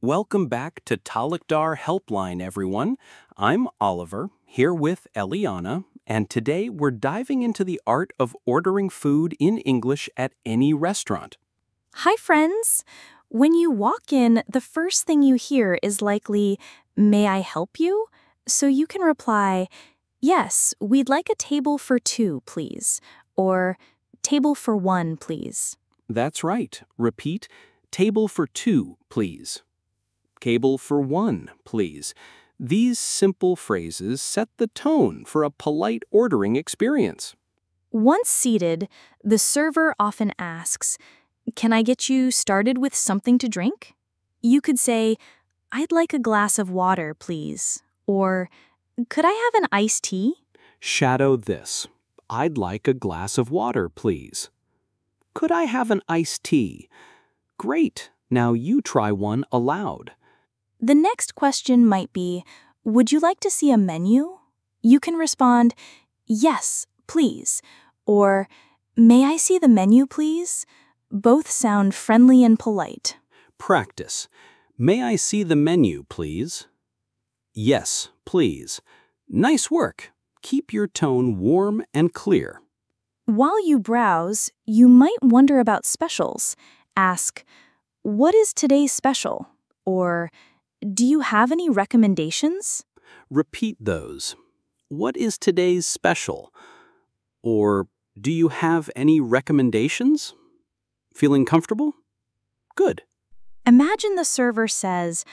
Welcome back to Talakdar Helpline, everyone. I'm Oliver, here with Eliana, and today we're diving into the art of ordering food in English at any restaurant. Hi, friends. When you walk in, the first thing you hear is likely, "May I help you?" So you can reply, "Yes, we'd like a table for two, please," or "Table for one, please." That's right. Repeat, table for two, please. Table for one, please. These simple phrases set the tone for a polite ordering experience. Once seated, the server often asks, "Can I get you started with something to drink?" You could say, "I'd like a glass of water, please," or "Could I have an iced tea?" Shadow this. I'd like a glass of water, please. Could I have an iced tea? Great. Now you try one aloud. The next question might be, "Would you like to see a menu?" You can respond, "Yes, please," or "May I see the menu, please?" Both sound friendly and polite. Practice. May I see the menu, please? Yes, please. Nice work. Keep your tone warm and clear. While you browse, you might wonder about specials. Ask, "What is today's special?" Or, "Do you have any recommendations?" Repeat those. What is today's special? Or, do you have any recommendations? Feeling comfortable? Good. Imagine the server says,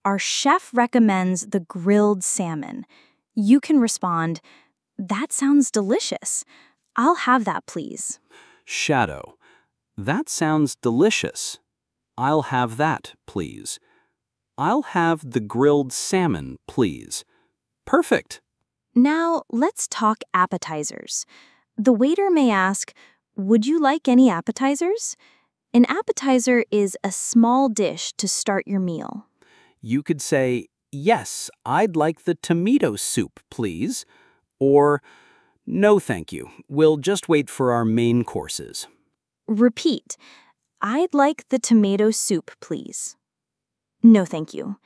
"Our chef recommends the grilled salmon." You can respond, "That sounds delicious. I'll have that, please." Shadow. That sounds delicious. I'll have that, please. I'll have the grilled salmon, please. Perfect. Now, let's talk appetizers. The waiter may ask, "Would you like any appetizers?" An appetizer is a small dish to start your meal. You could say, yes, I'd like the tomato soup, please. Or, no, thank you. We'll just wait for our main courses. Repeat, "I'd like the tomato soup, please." No, thank you.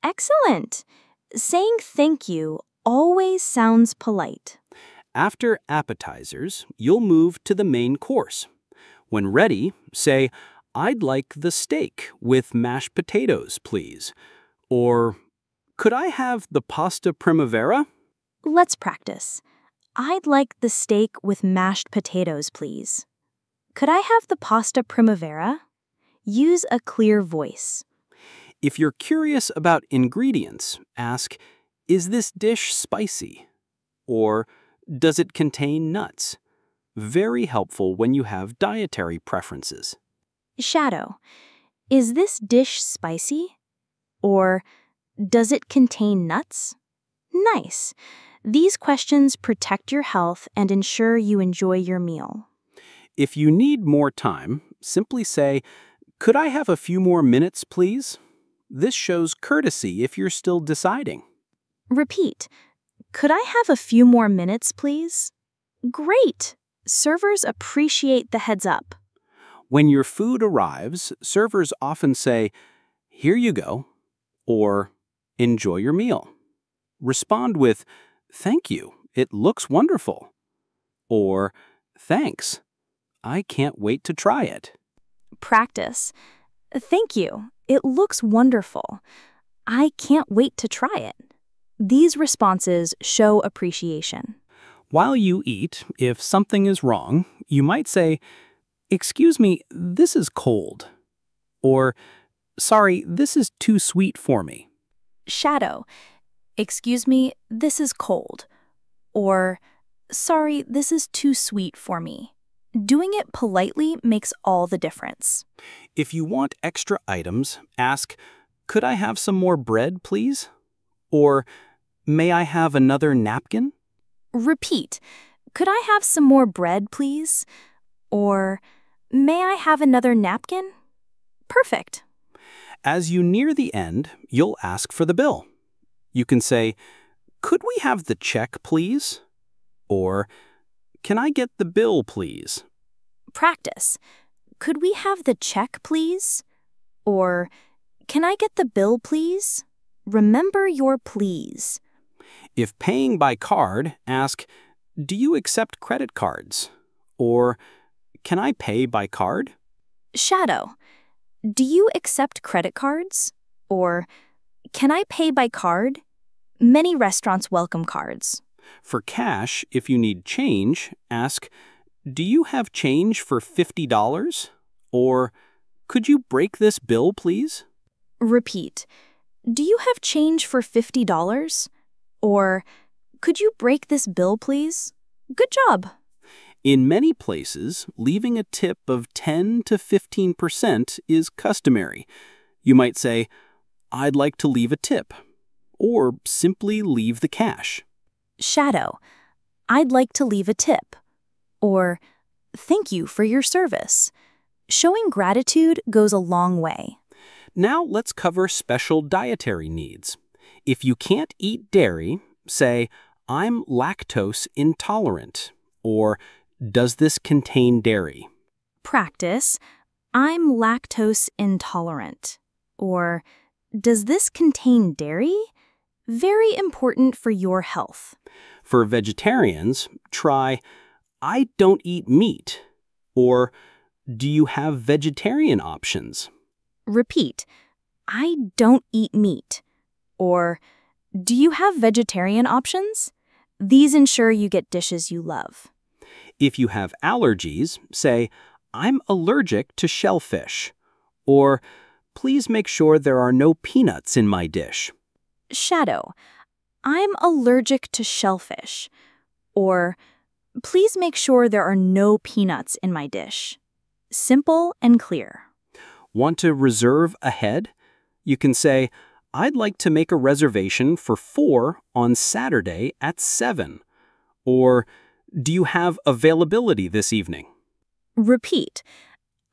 Excellent. Saying thank you always sounds polite. After appetizers, you'll move to the main course. When ready, say, I'd like the steak with mashed potatoes, please. Or, could I have the pasta primavera? Let's practice. "I'd like the steak with mashed potatoes, please." "Could I have the pasta primavera?" Use a clear voice. If you're curious about ingredients, ask, is this dish spicy? Or, does it contain nuts? Very helpful when you have dietary preferences. Shadow, "Is this dish spicy?" Or, "Does it contain nuts?" Nice. These questions protect your health and ensure you enjoy your meal. If you need more time, simply say, could I have a few more minutes, please? This shows courtesy if you're still deciding. Repeat, "Could I have a few more minutes, please?" Great! Servers appreciate the heads up. When your food arrives, servers often say, here you go, or enjoy your meal. Respond with, thank you, it looks wonderful. Or, thanks, I can't wait to try it. Practice. "Thank you. It looks wonderful. I can't wait to try it." These responses show appreciation. While you eat, if something is wrong, you might say, excuse me, this is cold. Or, sorry, this is too sweet for me. Shadow, "Excuse me, this is cold." Or, "Sorry, this is too sweet for me." Doing it politely makes all the difference. If you want extra items, ask, could I have some more bread, please? Or, may I have another napkin? Repeat, "Could I have some more bread, please?" Or, "May I have another napkin?" Perfect. As you near the end, you'll ask for the bill. You can say, could we have the check, please? Or, can I get the bill, please? Practice. "Could we have the check, please?" Or, Can I get the bill, please? Remember your please. If paying by card, ask, do you accept credit cards? Or, can I pay by card? Shadow. Do you accept credit cards? Or, can I pay by card? Many restaurants welcome cards. For cash, if you need change, ask, do you have change for $50? Or, could you break this bill, please? Repeat. Do you have change for $50? Or, could you break this bill, please? Good job. In many places, leaving a tip of 10 to 15% is customary. You might say, I'd like to leave a tip, or simply leave the cash. Shadow. I'd like to leave a tip. Or, thank you for your service. Showing gratitude goes a long way. Now let's cover special dietary needs. If you can't eat dairy, say, I'm lactose intolerant, or does this contain dairy? Practice. I'm lactose intolerant. Or, does this contain dairy? Very important for your health. For vegetarians, try, I don't eat meat, or do you have vegetarian options? Repeat. I don't eat meat. Or, do you have vegetarian options? These ensure you get dishes you love. If you have allergies, say, I'm allergic to shellfish, or please make sure there are no peanuts in my dish. Shadow. I'm allergic to shellfish. Or, please make sure there are no peanuts in my dish. Simple and clear. Want to reserve ahead? You can say, I'd like to make a reservation for 4 on Saturday at 7. Or, do you have availability this evening? Repeat.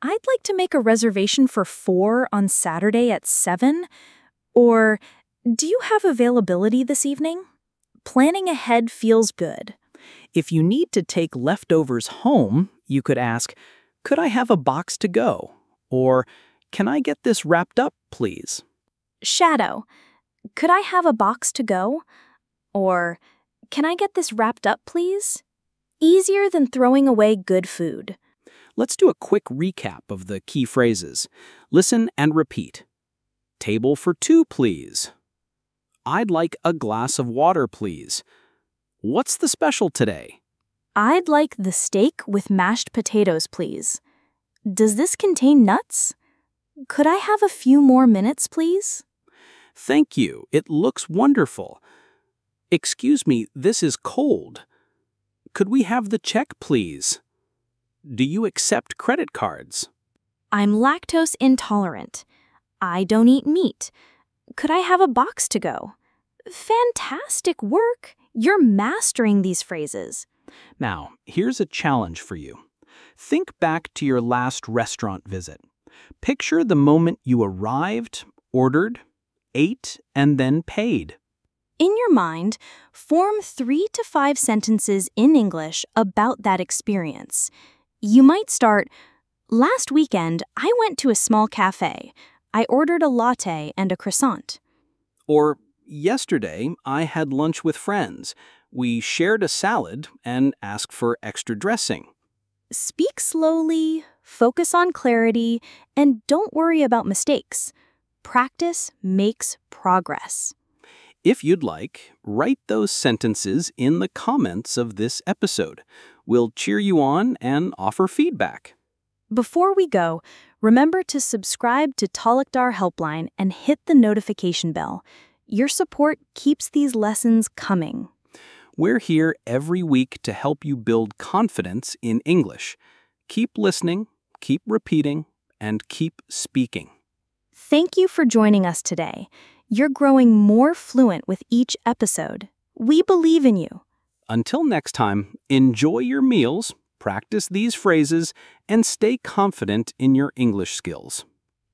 I'd like to make a reservation for 4 on Saturday at 7. Or, do you have availability this evening? Planning ahead feels good. If you need to take leftovers home, you could ask, could I have a box to go? Or, can I get this wrapped up, please? Shadow. Could I have a box to go? Or, can I get this wrapped up, please? Easier than throwing away good food. Let's do a quick recap of the key phrases. Listen and repeat. Table for 2, please. I'd like a glass of water, please. What's the special today? I'd like the steak with mashed potatoes, please. Does this contain nuts? Could I have a few more minutes, please? Thank you. It looks wonderful. Excuse me, this is cold. Could we have the check, please? Do you accept credit cards? I'm lactose intolerant. I don't eat meat. Could I have a box to go? Fantastic work! You're mastering these phrases. Now, here's a challenge for you. Think back to your last restaurant visit. Picture the moment you arrived, ordered, ate, and then paid. In your mind, form 3 to 5 sentences in English about that experience. You might start, last weekend, I went to a small cafe. I ordered a latte and a croissant. Or, yesterday, I had lunch with friends. We shared a salad and asked for extra dressing. Speak slowly, focus on clarity, and don't worry about mistakes. Practice makes progress. If you'd like, write those sentences in the comments of this episode. We'll cheer you on and offer feedback. Before we go, remember to subscribe to Talakdar Helpline and hit the notification bell. Your support keeps these lessons coming. We're here every week to help you build confidence in English. Keep listening, keep repeating, and keep speaking. Thank you for joining us today. You're growing more fluent with each episode. We believe in you. Until next time, enjoy your meals, practice these phrases, and stay confident in your English skills.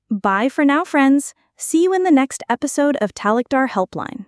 Bye for now, friends. See you in the next episode of Talakdar Helpline.